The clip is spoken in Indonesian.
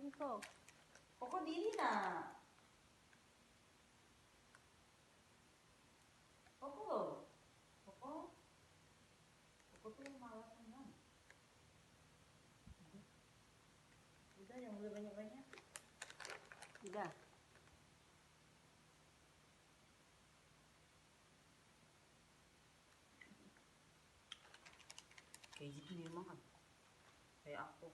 Sok. Koko diri na. Koko. Koko. Koko tuh malas banget. Udah, yang boleh banyak-banyak. Udah. Kayak gitu nih emang. Kayak aku.